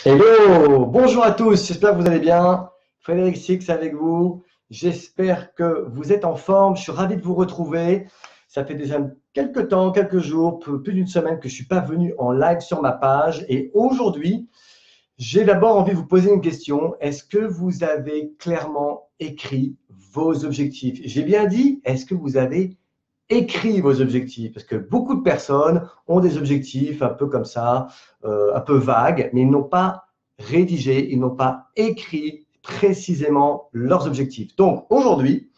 Hello, bonjour à tous, j'espère que vous allez bien. Frédéric Six avec vous. J'espère que vous êtes en forme. Je suis ravi de vous retrouver. Ça fait déjà quelques temps, quelques jours, plus d'une semaine que je ne suis pas venu en live sur ma page. Et aujourd'hui, j'ai d'abord envie de vous poser une question. Est-ce que vous avez clairement écrit vos objectifs? J'ai bien dit, est-ce que vous avez écrit vos objectifs? Parce que beaucoup de personnes ont des objectifs un peu comme ça, un peu vagues, mais ils n'ont pas rédigé, ils n'ont pas écrit précisément leurs objectifs. Donc aujourd'hui,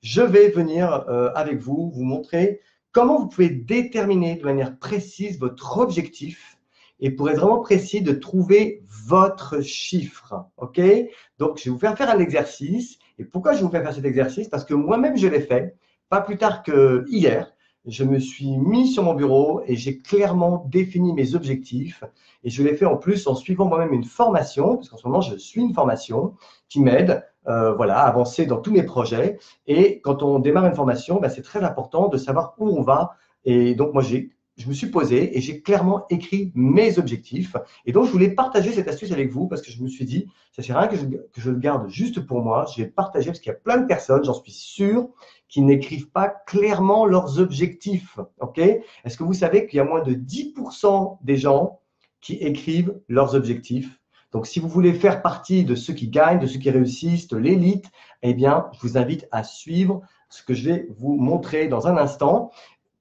je vais venir avec vous, vous montrer comment vous pouvez déterminer de manière précise votre objectif et pour être vraiment précis, de trouver votre chiffre. OK? Donc, je vais vous faire faire un exercice. Et pourquoi je vais vous faire faire cet exercice? Parce que moi-même, je l'ai fait. Pas plus tard que hier, je me suis mis sur mon bureau et j'ai clairement défini mes objectifs. Et je l'ai fait en plus en suivant moi-même une formation, parce qu'en ce moment, je suis une formation qui m'aide voilà, à avancer dans tous mes projets. Et quand on démarre une formation, ben, c'est très important de savoir où on va. Et donc, moi, je me suis posé et j'ai clairement écrit mes objectifs. Et donc, je voulais partager cette astuce avec vous parce que je me suis dit, ça ne sert à rien que je le garde juste pour moi. Je vais le partager parce qu'il y a plein de personnes, j'en suis sûr, qui n'écrivent pas clairement leurs objectifs. OK? Est-ce que vous savez qu'il y a moins de 10% des gens qui écrivent leurs objectifs? Donc, si vous voulez faire partie de ceux qui gagnent, de ceux qui réussissent, de l'élite, eh bien, je vous invite à suivre ce que je vais vous montrer dans un instant.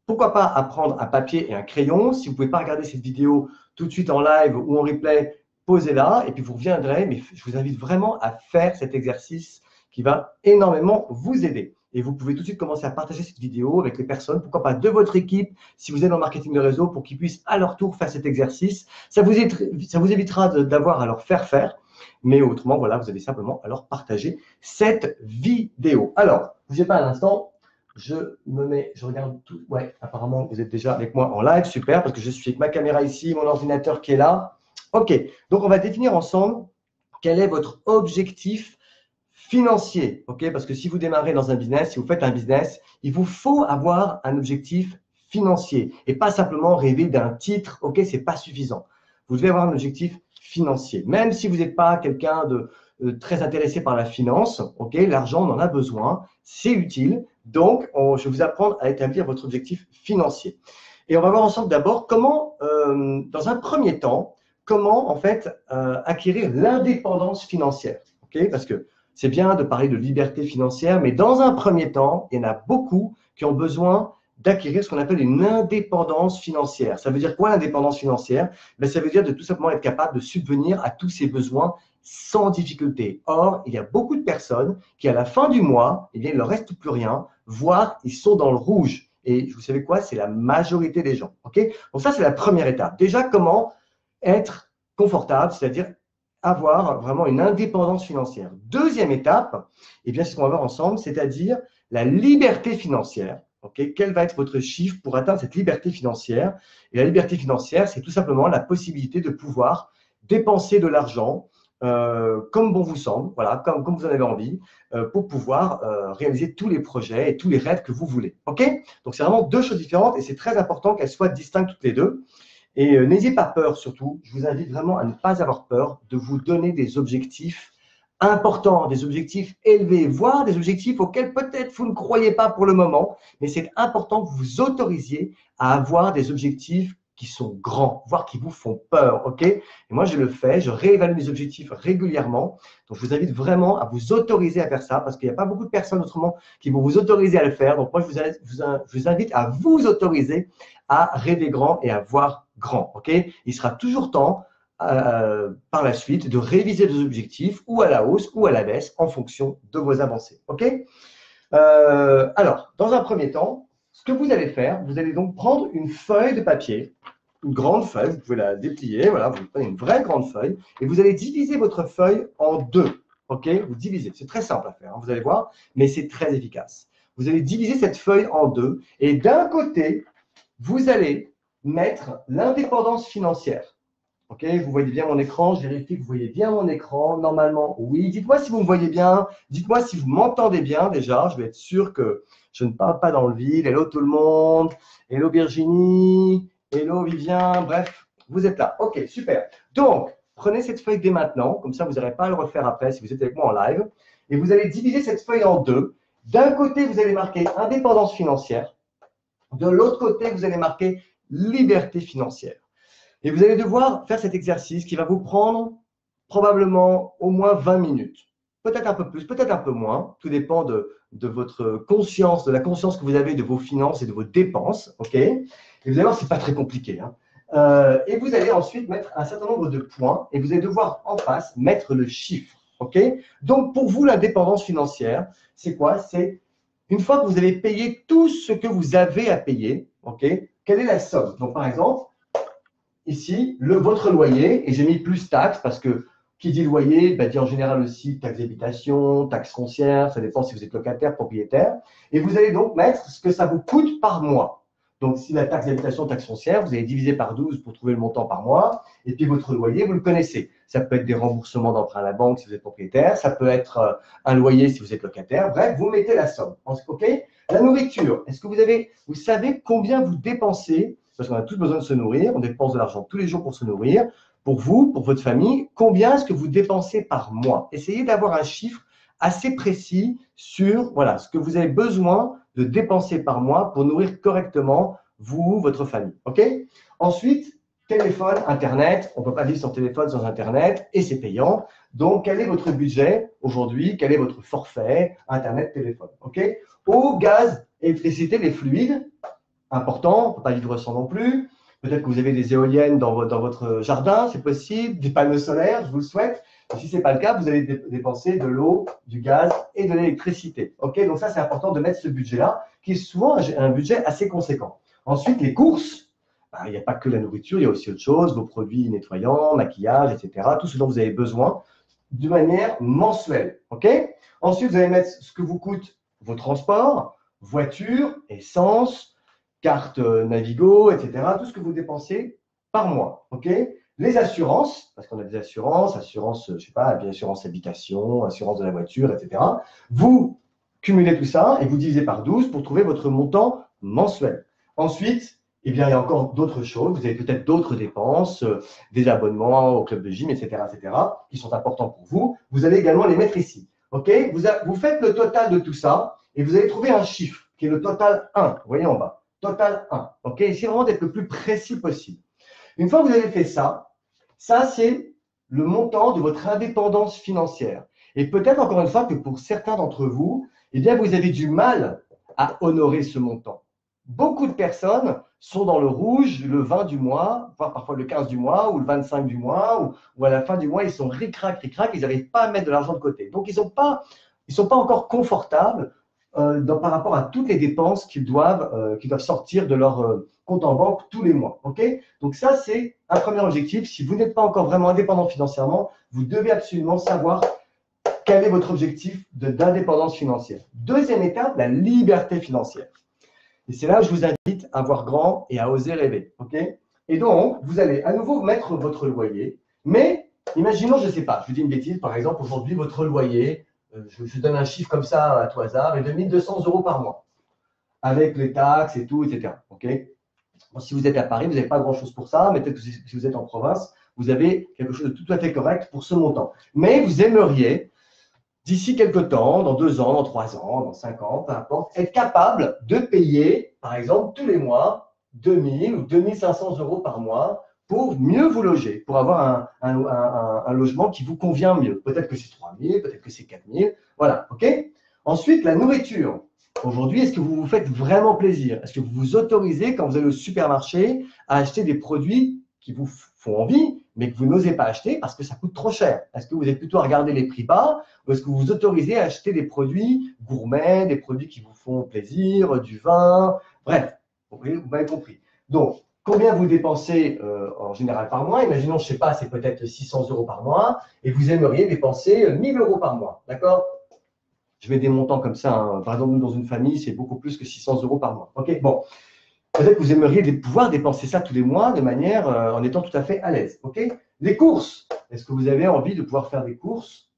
Pourquoi pas apprendre un papier et un crayon? Si vous ne pouvez pas regarder cette vidéo tout de suite en live ou en replay, posez-la et puis vous reviendrez. Mais je vous invite vraiment à faire cet exercice qui va énormément vous aider. Et vous pouvez tout de suite commencer à partager cette vidéo avec les personnes, pourquoi pas de votre équipe, si vous êtes dans le marketing de réseau, pour qu'ils puissent à leur tour faire cet exercice. Ça vous évitera d'avoir à leur faire. Mais autrement, voilà, vous avez simplement à leur partager cette vidéo. Alors, bougez pas un instant. Je regarde tout. Ouais, apparemment, vous êtes déjà avec moi en live. Super, parce que je suis avec ma caméra ici, mon ordinateur qui est là. OK, donc on va définir ensemble quel est votre objectif financier. OK, parce que si vous démarrez dans un business, si vous faites un business, il vous faut avoir un objectif financier et pas simplement rêver d'un titre. OK, ce n'est pas suffisant. Vous devez avoir un objectif financier. Même si vous n'êtes pas quelqu'un de très intéressé par la finance, OK, l'argent, on en a besoin, c'est utile. Donc, je vais vous apprendre à établir votre objectif financier. Et on va voir ensemble d'abord comment, dans un premier temps, comment en fait acquérir l'indépendance financière. OK, parce que c'est bien de parler de liberté financière, mais dans un premier temps, il y en a beaucoup qui ont besoin d'acquérir ce qu'on appelle une indépendance financière. Ça veut dire quoi l'indépendance financière? Ben, ça veut dire de tout simplement être capable de subvenir à tous ses besoins sans difficulté. Or, il y a beaucoup de personnes qui, à la fin du mois, eh bien, il ne leur reste plus rien, voire ils sont dans le rouge. Et vous savez quoi? C'est la majorité des gens. Okay, donc ça, c'est la première étape. Déjà, comment être confortable, c'est-à-dire avoir vraiment une indépendance financière. Deuxième étape, eh bien, c'est ce qu'on va voir ensemble, c'est-à-dire la liberté financière. Okay, quel va être votre chiffre pour atteindre cette liberté financière? Et la liberté financière, c'est tout simplement la possibilité de pouvoir dépenser de l'argent comme bon vous semble, voilà, comme vous en avez envie, pour pouvoir réaliser tous les projets et tous les rêves que vous voulez. Okay, donc, c'est vraiment deux choses différentes et c'est très important qu'elles soient distinctes toutes les deux. Et n'ayez pas peur surtout, je vous invite vraiment à ne pas avoir peur de vous donner des objectifs importants, des objectifs élevés, voire des objectifs auxquels peut-être vous ne croyez pas pour le moment, mais c'est important que vous vous autorisiez à avoir des objectifs qui sont grands, voire qui vous font peur, ok? Et moi, je le fais, je réévalue mes objectifs régulièrement, donc je vous invite vraiment à vous autoriser à faire ça, parce qu'il n'y a pas beaucoup de personnes autrement qui vont vous autoriser à le faire, donc moi, je vous invite à vous autoriser à rêver grand et à voir grand, ok? Il sera toujours temps par la suite de réviser vos objectifs ou à la hausse ou à la baisse en fonction de vos avancées. OK? Alors, dans un premier temps, ce que vous allez faire, vous allez donc prendre une feuille de papier, une grande feuille, vous pouvez la déplier, voilà, vous prenez une vraie grande feuille et vous allez diviser votre feuille en deux. OK? Vous divisez, c'est très simple à faire, hein, vous allez voir, mais c'est très efficace. Vous allez diviser cette feuille en deux et d'un côté, vous allez mettre l'indépendance financière. OK, vous voyez bien mon écran, je vérifie que vous voyez bien mon écran. Normalement, oui. Dites-moi si vous me voyez bien. Dites-moi si vous m'entendez bien déjà. Je vais être sûr que je ne parle pas dans le vide. Hello tout le monde. Hello Virginie. Hello Vivien. Bref, vous êtes là. OK, super. Donc, prenez cette feuille dès maintenant, comme ça vous n'aurez pas à le refaire après si vous êtes avec moi en live, et vous allez diviser cette feuille en deux. D'un côté, vous allez marquer indépendance financière, de l'autre côté, vous allez marquer liberté financière. Et vous allez devoir faire cet exercice qui va vous prendre probablement au moins 20 minutes. Peut-être un peu plus, peut-être un peu moins. Tout dépend de votre conscience, de la conscience que vous avez de vos finances et de vos dépenses. Ok. Et vous allez voir, ce n'est pas très compliqué. Et vous allez ensuite mettre un certain nombre de points et vous allez devoir en face mettre le chiffre. Ok. Donc, pour vous, l'indépendance financière, c'est quoi? C'est une fois que vous avez payé tout ce que vous avez à payer, ok, quelle est la somme? Donc, par exemple, ici, votre loyer, et j'ai mis plus taxes parce que qui dit loyer, dit en général aussi taxe d'habitation, taxe foncière, ça dépend si vous êtes locataire, propriétaire. Et vous allez donc mettre ce que ça vous coûte par mois. Donc, si la taxe d'habitation, taxe foncière, vous allez diviser par 12 pour trouver le montant par mois. Et puis, votre loyer, vous le connaissez. Ça peut être des remboursements d'emprunt à la banque si vous êtes propriétaire. Ça peut être un loyer si vous êtes locataire. Bref, vous mettez la somme. OK? La nourriture, est-ce que vous savez combien vous dépensez? Parce qu'on a tous besoin de se nourrir. On dépense de l'argent tous les jours pour se nourrir. Pour vous, pour votre famille, combien est-ce que vous dépensez par mois? Essayez d'avoir un chiffre assez précis sur ce que vous avez besoin de dépenser par mois pour nourrir correctement vous, votre famille. OK? Ensuite, téléphone, Internet. On ne peut pas vivre sans téléphone, sans Internet, et c'est payant. Donc, quel est votre budget aujourd'hui? Quel est votre forfait Internet, téléphone? OK? Eau, gaz, électricité, les fluides, important, on ne peut pas vivre sans non plus. Peut-être que vous avez des éoliennes dans votre jardin, c'est possible, des panneaux solaires, je vous le souhaite. Et si ce n'est pas le cas, vous allez dépenser de l'eau, du gaz et de l'électricité. OK? Donc ça, c'est important de mettre ce budget-là, qui est souvent un budget assez conséquent. Ensuite, les courses, il n'y a pas que la nourriture, il y a aussi autre chose, vos produits nettoyants, maquillage, etc. Tout ce dont vous avez besoin de manière mensuelle. OK? Ensuite, vous allez mettre ce que vous coûte vos transports, voiture, essence, carte Navigo, etc. Tout ce que vous dépensez par mois. OK? Les assurances, parce qu'on a des assurances, je sais pas, assurance habitation, assurance de la voiture, etc. Vous cumulez tout ça et vous divisez par 12 pour trouver votre montant mensuel. Ensuite, il y a encore d'autres choses. Vous avez peut-être d'autres dépenses, des abonnements au club de gym, etc., qui sont importants pour vous. Vous allez également les mettre ici. OK? Vous faites le total de tout ça et vous allez trouver un chiffre qui est le total 1. Vous voyez en bas. Total 1. OK? Essayez vraiment d'être le plus précis possible. Une fois que vous avez fait ça, c'est le montant de votre indépendance financière. Et peut-être encore une fois que pour certains d'entre vous, vous avez du mal à honorer ce montant. Beaucoup de personnes sont dans le rouge le 20 du mois, voire parfois le 15 du mois ou le 25 du mois, ou à la fin du mois, ils sont ric-rac, ils n'arrivent pas à mettre de l'argent de côté. Donc, ils ne sont pas encore confortables par rapport à toutes les dépenses qu'ils doivent sortir de leur compte en banque tous les mois. Okay? Donc ça, c'est un premier objectif. Si vous n'êtes pas encore vraiment indépendant financièrement, vous devez absolument savoir quel est votre objectif d'indépendance financière. Deuxième étape, la liberté financière. Et c'est là où je vous invite à voir grand et à oser rêver. Okay? Et donc, vous allez à nouveau mettre votre loyer, mais imaginons, je ne sais pas, je vous dis une bêtise, par exemple, aujourd'hui, votre loyer, je donne un chiffre comme ça à tout hasard, est de 1 200 € par mois, avec les taxes et tout, etc. Okay? Bon, si vous êtes à Paris, vous n'avez pas grand-chose pour ça, mais peut-être que si vous êtes en province, vous avez quelque chose de tout à fait correct pour ce montant. Mais vous aimeriez, d'ici quelques temps, dans 2 ans, dans 3 ans, dans 5 ans, peu importe, être capable de payer, par exemple, tous les mois, 2 000 ou 2 500 € par mois pour mieux vous loger, pour avoir un logement qui vous convient mieux. Peut-être que c'est 3 000, peut-être que c'est 4 000. Voilà, OK? Ensuite, la nourriture. Aujourd'hui, est-ce que vous vous faites vraiment plaisir? Est-ce que vous vous autorisez, quand vous allez au supermarché, à acheter des produits qui vous font envie, mais que vous n'osez pas acheter parce que ça coûte trop cher? Est-ce que vous êtes plutôt à regarder les prix bas ou est-ce que vous vous autorisez à acheter des produits gourmets, des produits qui vous font plaisir, du vin? Bref, vous m'avez compris. Donc, combien vous dépensez en général par mois? Imaginons, je ne sais pas, c'est peut-être 600 € par mois et vous aimeriez dépenser 1 000 € par mois. D'accord? Je mets des montants comme ça. Hein. Par exemple, nous, dans une famille, c'est beaucoup plus que 600 € par mois. OK? Bon. Peut-être que vous aimeriez pouvoir dépenser ça tous les mois de manière en étant tout à fait à l'aise. OK? Les courses. Est-ce que vous avez envie de pouvoir faire des courses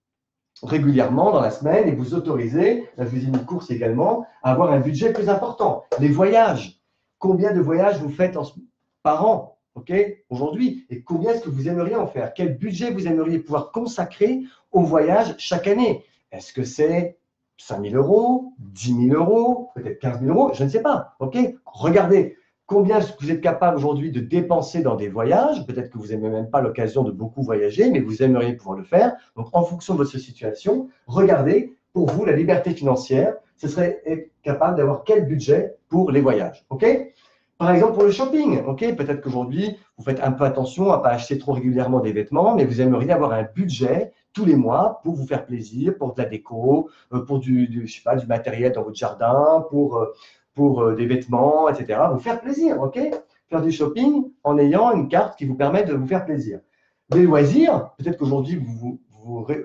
régulièrement dans la semaine et vous autoriser, là je vous ai mis courses également, à avoir un budget plus important? Les voyages. Combien de voyages vous faites par an? ok, aujourd'hui? Et combien est-ce que vous aimeriez en faire? Quel budget vous aimeriez pouvoir consacrer au voyage chaque année? Est-ce que c'est 5 000 euros, 10 000 euros, peut-être 15 000 euros? Je ne sais pas, ok? Regardez combien est-ce que vous êtes capable aujourd'hui de dépenser dans des voyages. Peut-être que vous n'avez même pas l'occasion de beaucoup voyager, mais vous aimeriez pouvoir le faire. Donc, en fonction de votre situation, regardez, pour vous, la liberté financière, ce serait être capable d'avoir quel budget pour les voyages, ok? Par exemple, pour le shopping, ok, peut-être qu'aujourd'hui, vous faites un peu attention à ne pas acheter trop régulièrement des vêtements, mais vous aimeriez avoir un budget tous les mois pour vous faire plaisir, pour de la déco, pour je sais pas, du matériel dans votre jardin, pour des vêtements, etc. Vous faire plaisir, ok? Faire du shopping en ayant une carte qui vous permet de vous faire plaisir. Les loisirs, peut-être qu'aujourd'hui, vous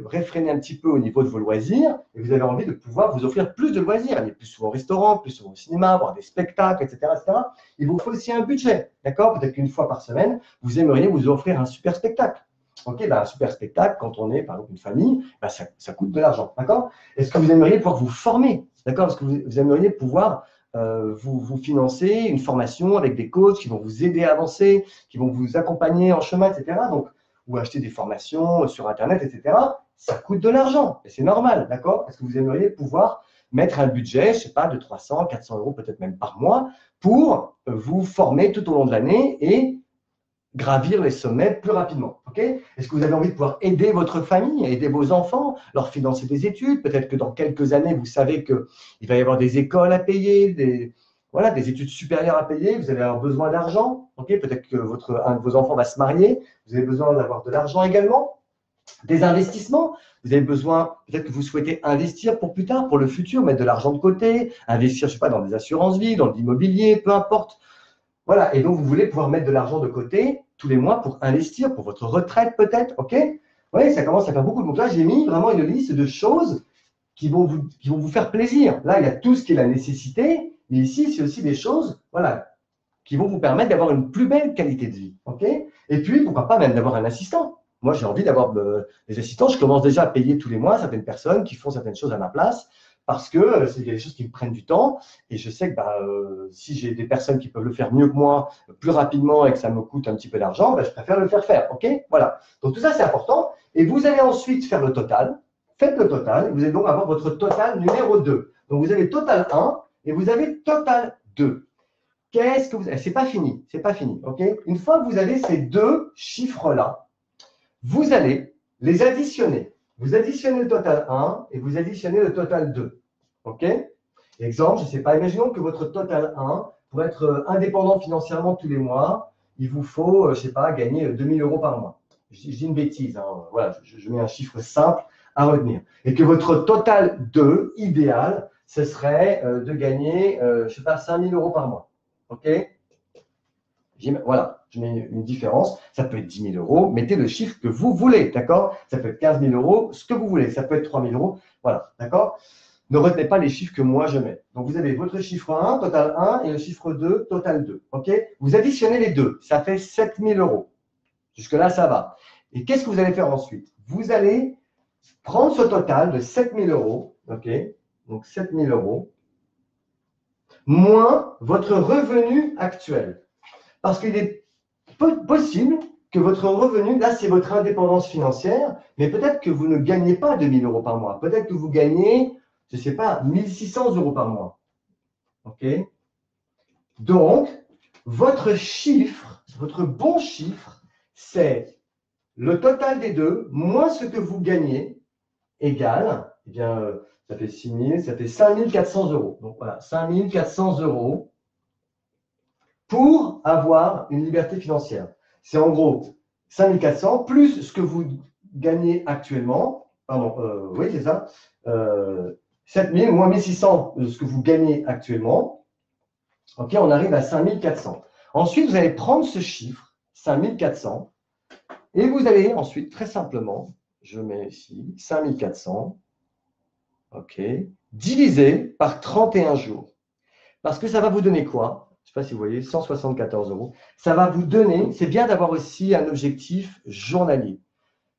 réfrénez un petit peu au niveau de vos loisirs et vous avez envie de pouvoir vous offrir plus de loisirs, aller plus souvent au restaurant, plus souvent au cinéma, voir des spectacles, etc., etc. Il vous faut aussi un budget, d'accord? Peut-être qu'une fois par semaine, vous aimeriez vous offrir un super spectacle. Ok, ben un super spectacle, quand on est par exemple une famille, ben ça coûte de l'argent, d'accord? Est-ce que vous aimeriez pouvoir vous former, d'accord? Est-ce que vous aimeriez pouvoir vous financer une formation avec des coachs qui vont vous aider à avancer, qui vont vous accompagner en chemin, etc. Donc, ou acheter des formations sur Internet, etc. Ça coûte de l'argent, et c'est normal, d'accord? Est-ce que vous aimeriez pouvoir mettre un budget, je ne sais pas, de 300, 400 euros peut-être même par mois pour vous former tout au long de l'année et gravir les sommets plus rapidement, ok? Est-ce que vous avez envie de pouvoir aider votre famille, aider vos enfants, leur financer des études? Peut-être que dans quelques années, vous savez qu'il va y avoir des écoles à payer, des études supérieures à payer, vous allez avoir besoin d'argent, ok? Peut-être que un de vos enfants va se marier, vous avez besoin d'avoir de l'argent également. Des investissements, vous avez besoin, peut-être que vous souhaitez investir pour plus tard, pour le futur, mettre de l'argent de côté, investir, je ne sais pas, dans des assurances-vie, dans l'immobilier, peu importe. Voilà, et donc vous voulez pouvoir mettre de l'argent de côté tous les mois pour investir, pour votre retraite peut-être, ok? Oui, ça commence à faire beaucoup. Donc là, j'ai mis vraiment une liste de choses qui vont vous faire plaisir. Là, il y a tout ce qui est la nécessité, mais ici, c'est aussi des choses, voilà, qui vont vous permettre d'avoir une plus belle qualité de vie, ok? Et puis, pourquoi pas même d'avoir un assistant. Moi, j'ai envie d'avoir des assistants. Je commence déjà à payer tous les mois certaines personnes qui font certaines choses à ma place parce que c'est des choses qui me prennent du temps et je sais que si j'ai des personnes qui peuvent le faire mieux que moi, plus rapidement et que ça me coûte un petit peu d'argent, je préfère le faire, ok? Voilà. Donc tout ça, c'est important. Et vous allez ensuite faire le total. Faites le total et vous allez donc avoir votre total numéro 2. Donc vous avez total 1 et vous avez total 2. Qu'est-ce que vous avez? C'est pas fini, ok? Une fois que vous avez ces deux chiffres-là, vous allez les additionner. Vous additionnez le total 1 et vous additionnez le total 2. OK? Exemple, je ne sais pas, imaginons que votre total 1, pour être indépendant financièrement tous les mois, il vous faut, je ne sais pas, gagner 2 000 euros par mois. Je dis une bêtise, hein. Voilà, je mets un chiffre simple à retenir. Et que votre total 2, idéal, ce serait de gagner, je ne sais pas, 5 000 euros par mois. OK? Voilà, je mets une différence. Ça peut être 10 000 euros. Mettez le chiffre que vous voulez, d'accord? Ça peut être 15 000 euros, ce que vous voulez. Ça peut être 3 000 euros. Voilà, d'accord? Ne retenez pas les chiffres que moi je mets. Donc, vous avez votre chiffre 1, total 1, et le chiffre 2, total 2. OK? Vous additionnez les deux. Ça fait 7 000 euros. Jusque-là, ça va. Et qu'est-ce que vous allez faire ensuite? Vous allez prendre ce total de 7 000 euros. OK? Donc, 7 000 euros, moins votre revenu actuel. Parce qu'il est possible que votre revenu, là, c'est votre indépendance financière, mais peut-être que vous ne gagnez pas 2 000 euros par mois. Peut-être que vous gagnez, je ne sais pas, 1 600 euros par mois. OK? Donc, votre chiffre, votre bon chiffre, c'est le total des deux, moins ce que vous gagnez, égal, eh bien, ça fait 6 000, ça fait 5 400 euros. Donc voilà, 5 400 euros pour avoir une liberté financière. C'est en gros 5 400 plus ce que vous gagnez actuellement. Pardon, oui, c'est ça. 7 000 moins 1 600 de ce que vous gagnez actuellement. OK, on arrive à 5 400. Ensuite, vous allez prendre ce chiffre, 5 400, et vous allez ensuite, très simplement, je mets ici 5 400, OK, divisé par 31 jours. Parce que ça va vous donner quoi? Je ne sais pas si vous voyez, 174 euros. Ça va vous donner, c'est bien d'avoir aussi un objectif journalier.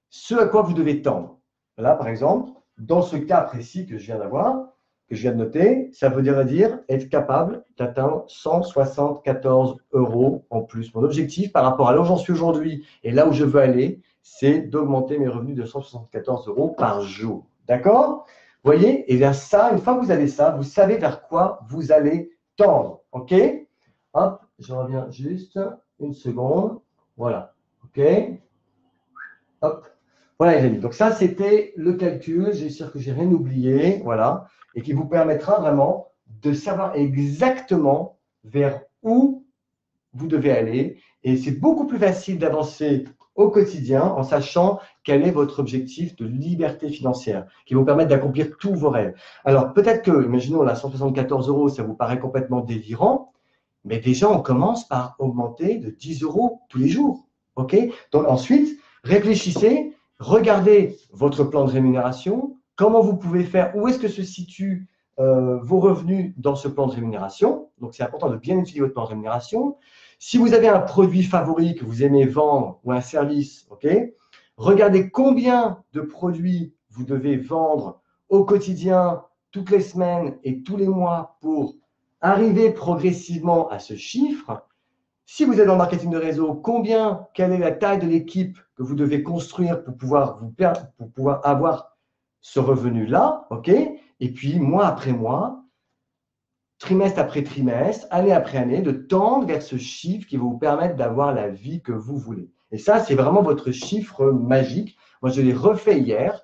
Ce à quoi vous devez tendre. Là, par exemple, dans ce cas précis que je viens d'avoir, que je viens de noter, ça veut dire être capable d'atteindre 174 euros en plus. Mon objectif par rapport à là où j'en suis aujourd'hui et là où je veux aller, c'est d'augmenter mes revenus de 174 euros par jour. D'accord? Vous voyez? Et bien ça, une fois que vous avez ça, vous savez vers quoi vous allez tendre. OK? Hop, je reviens juste une seconde. Voilà. OK? Hop. Voilà les amis. Donc ça, c'était le calcul. J'espère que j'ai rien oublié. Voilà. Et qui vous permettra vraiment de savoir exactement vers où vous devez aller. Et c'est beaucoup plus facile d'avancer au quotidien en sachant quel est votre objectif de liberté financière qui va vous permettre d'accomplir tous vos rêves. Alors peut-être que, imaginons, là, 174 euros, ça vous paraît complètement délirant, mais déjà, on commence par augmenter de 10 euros tous les jours. OK? Donc ensuite, réfléchissez, regardez votre plan de rémunération, comment vous pouvez faire, où est-ce que se situent vos revenus dans ce plan de rémunération. Donc, c'est important de bien utiliser votre plan de rémunération. Si vous avez un produit favori que vous aimez vendre ou un service, OK, regardez combien de produits vous devez vendre au quotidien, toutes les semaines et tous les mois pour arriver progressivement à ce chiffre. Si vous êtes dans le marketing de réseau, quelle est la taille de l'équipe que vous devez construire pour pouvoir avoir ce revenu-là, OK? Et puis, mois après mois, trimestre après trimestre, année après année, de tendre vers ce chiffre qui va vous permettre d'avoir la vie que vous voulez. Et ça, c'est vraiment votre chiffre magique. Moi, je l'ai refait hier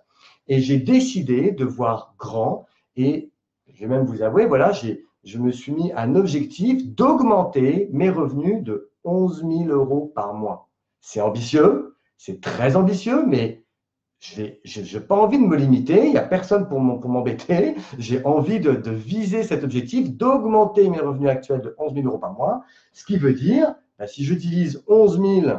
et j'ai décidé de voir grand. Et je vais même vous avouer, voilà, je me suis mis un objectif d'augmenter mes revenus de 11 000 euros par mois. C'est ambitieux, c'est très ambitieux, mais je n'ai pas envie de me limiter, il n'y a personne pour m'embêter. J'ai envie de viser cet objectif, d'augmenter mes revenus actuels de 11 000 euros par mois. Ce qui veut dire, si je divise 11 000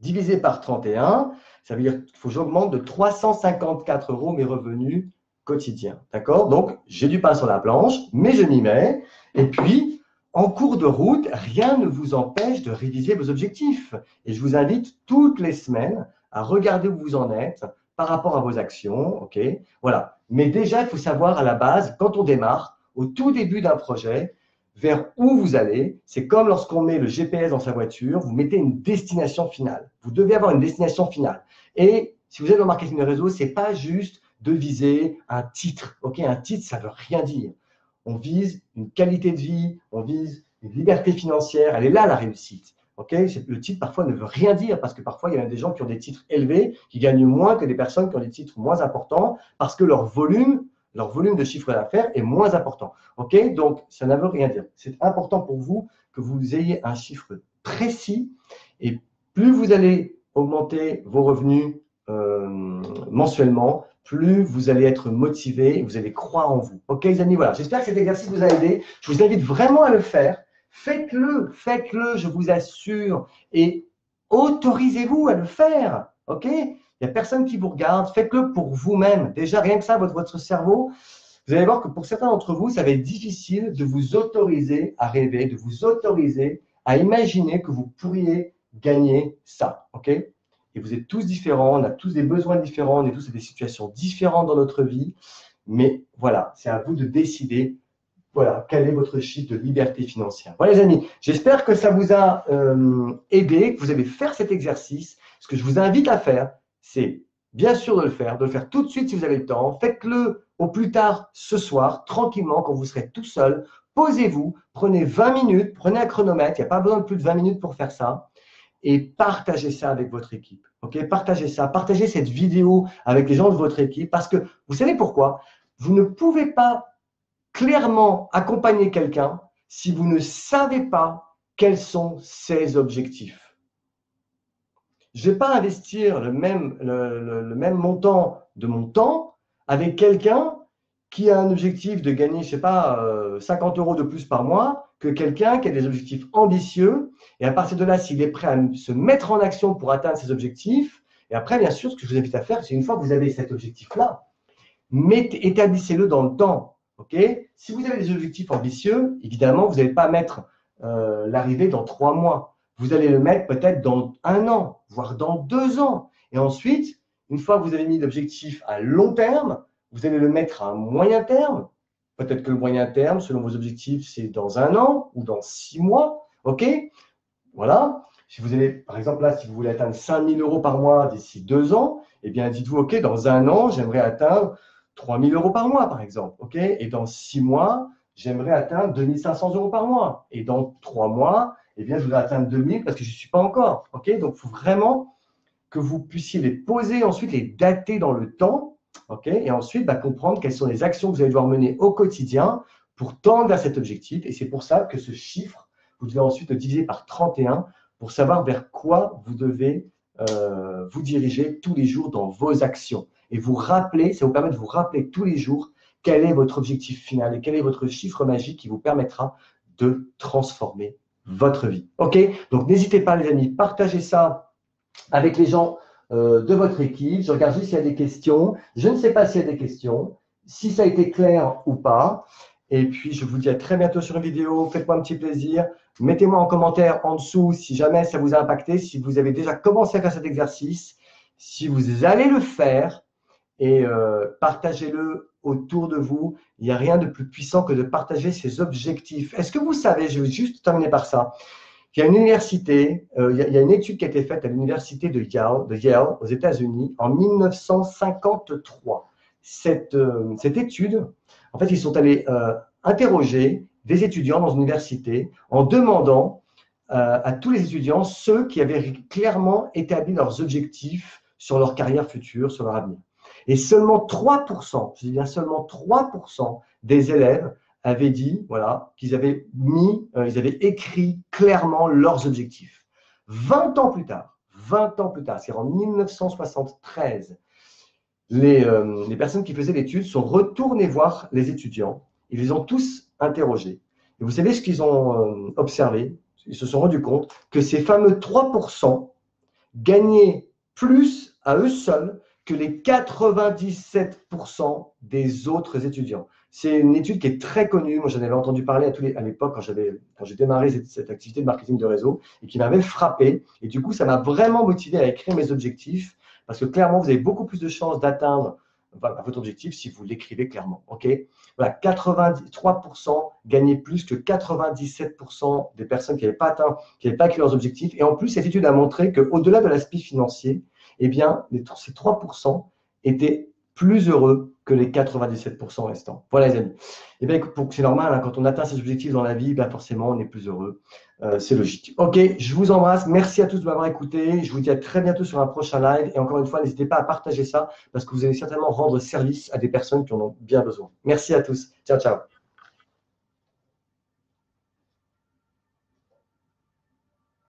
divisé par 31, ça veut dire qu'il faut que j'augmente de 354 euros mes revenus quotidiens. D'accord? Donc, j'ai du pain sur la planche, mais je m'y mets. Et puis, en cours de route, rien ne vous empêche de réviser vos objectifs. Et je vous invite toutes les semaines à regarder où vous en êtes par rapport à vos actions. OK? Voilà. Mais déjà, il faut savoir à la base, quand on démarre, au tout début d'un projet, vers où vous allez. C'est comme lorsqu'on met le GPS dans sa voiture, vous mettez une destination finale. Vous devez avoir une destination finale. Et si vous êtes dans le marketing de réseau, ce n'est pas juste de viser un titre. OK? Un titre, ça ne veut rien dire. On vise une qualité de vie, on vise une liberté financière. Elle est là, la réussite. Okay? Le titre, parfois, ne veut rien dire parce que parfois, il y a des gens qui ont des titres élevés, qui gagnent moins que des personnes qui ont des titres moins importants parce que leur volume de chiffre d'affaires est moins important. OK? Donc, ça ne veut rien dire. C'est important pour vous que vous ayez un chiffre précis et plus vous allez augmenter vos revenus mensuellement, plus vous allez être motivé et vous allez croire en vous. OK, les amis, voilà. J'espère que cet exercice vous a aidé. Je vous invite vraiment à le faire. Faites-le, je vous assure. Et autorisez-vous à le faire. OK? Il n'y a personne qui vous regarde. Faites-le pour vous-même. Déjà, rien que ça, votre cerveau, vous allez voir que pour certains d'entre vous, ça va être difficile de vous autoriser à rêver, de vous autoriser à imaginer que vous pourriez gagner ça. OK? Et vous êtes tous différents, on a tous des besoins différents, on est tous à des situations différentes dans notre vie. Mais voilà, c'est à vous de décider voilà, quel est votre chiffre de liberté financière. Voilà les amis, j'espère que ça vous a aidé, que vous allez faire cet exercice. Ce que je vous invite à faire, c'est bien sûr de le faire tout de suite si vous avez le temps. Faites-le au plus tard ce soir, tranquillement, quand vous serez tout seul. Posez-vous, prenez 20 minutes, prenez un chronomètre, il n'y a pas besoin de plus de 20 minutes pour faire ça. Et partagez ça avec votre équipe. Okay? Partagez ça, partagez cette vidéo avec les gens de votre équipe parce que vous savez pourquoi? Vous ne pouvez pas clairement accompagner quelqu'un si vous ne savez pas quels sont ses objectifs. Je ne vais pas investir le même montant de mon temps avec quelqu'un qui a un objectif de gagner, je ne sais pas, 50 euros de plus par mois que quelqu'un qui a des objectifs ambitieux. Et à partir de là, s'il est prêt à se mettre en action pour atteindre ses objectifs, et après, bien sûr, ce que je vous invite à faire, c'est une fois que vous avez cet objectif-là, établissez-le dans le temps. Okay? Si vous avez des objectifs ambitieux, évidemment, vous n'allez pas mettre l'arrivée dans 3 mois. Vous allez le mettre peut-être dans 1 an, voire dans 2 ans. Et ensuite, une fois que vous avez mis l'objectif à long terme, vous allez le mettre à un moyen terme. Peut-être que le moyen terme, selon vos objectifs, c'est dans 1 an ou dans 6 mois. OK? Voilà. Si vous allez, par exemple, là, si vous voulez atteindre 5 000 euros par mois d'ici 2 ans, eh bien, dites-vous, OK, dans 1 an, j'aimerais atteindre 3 000 euros par mois, par exemple. OK? Et dans 6 mois, j'aimerais atteindre 2 500 euros par mois. Et dans 3 mois, eh bien, je voudrais atteindre 2 000 parce que je ne suis pas encore. OK? Donc, il faut vraiment que vous puissiez les poser, ensuite les dater dans le temps. OK? Et ensuite, comprendre quelles sont les actions que vous allez devoir mener au quotidien pour tendre vers cet objectif. Et c'est pour ça que ce chiffre, vous devez ensuite le diviser par 31 pour savoir vers quoi vous devez vous diriger tous les jours dans vos actions. Et vous rappeler, ça vous permet de vous rappeler tous les jours quel est votre objectif final et quel est votre chiffre magique qui vous permettra de transformer votre vie. OK? Donc, n'hésitez pas, les amis, partagez ça avec les gens de votre équipe. Je regarde juste s'il y a des questions. Je ne sais pas s'il y a des questions, si ça a été clair ou pas. Et puis, je vous dis à très bientôt sur une vidéo. Faites-moi un petit plaisir. Mettez-moi en commentaire en dessous si jamais ça vous a impacté, si vous avez déjà commencé à faire cet exercice, si vous allez le faire et partagez-le autour de vous. Il n'y a rien de plus puissant que de partager ses objectifs. Est-ce que vous savez, je vais juste terminer par ça, il y a une université, il y a une étude qui a été faite à l'université de Yale aux États-Unis en 1953. Cette étude, en fait, ils sont allés interroger des étudiants dans une université en demandant à tous les étudiants ceux qui avaient clairement établi leurs objectifs sur leur carrière future, sur leur avenir. Et seulement 3%, je dis bien seulement 3% des élèves avaient dit voilà, qu'ils avaient ils avaient écrit clairement leurs objectifs. 20 ans plus tard, c'est-à-dire en 1973, les personnes qui faisaient l'étude sont retournées voir les étudiants. Ils les ont tous interrogés. Et vous savez ce qu'ils ont observé? Ils se sont rendus compte que ces fameux 3% gagnaient plus à eux seuls que les 97% des autres étudiants. C'est une étude qui est très connue. Moi, j'en avais entendu parler à l'époque quand j'ai démarré cette activité de marketing de réseau et qui m'avait frappé. Et du coup, ça m'a vraiment motivé à écrire mes objectifs parce que clairement, vous avez beaucoup plus de chances d'atteindre votre objectif si vous l'écrivez clairement. OK? Voilà, 83% gagnaient plus que 97% des personnes qui n'avaient pas atteint, qui n'avaient pas écrit leurs objectifs. Et en plus, cette étude a montré qu'au-delà de l'aspect financier, eh bien, ces 3% étaient plus heureux que les 97% restants. Voilà, les amis. Eh bien, c'est normal, hein, quand on atteint ses objectifs dans la vie, forcément, on est plus heureux. C'est logique. OK, je vous embrasse. Merci à tous de m'avoir écouté. Je vous dis à très bientôt sur un prochain live. Et encore une fois, n'hésitez pas à partager ça parce que vous allez certainement rendre service à des personnes qui en ont bien besoin. Merci à tous. Ciao, ciao.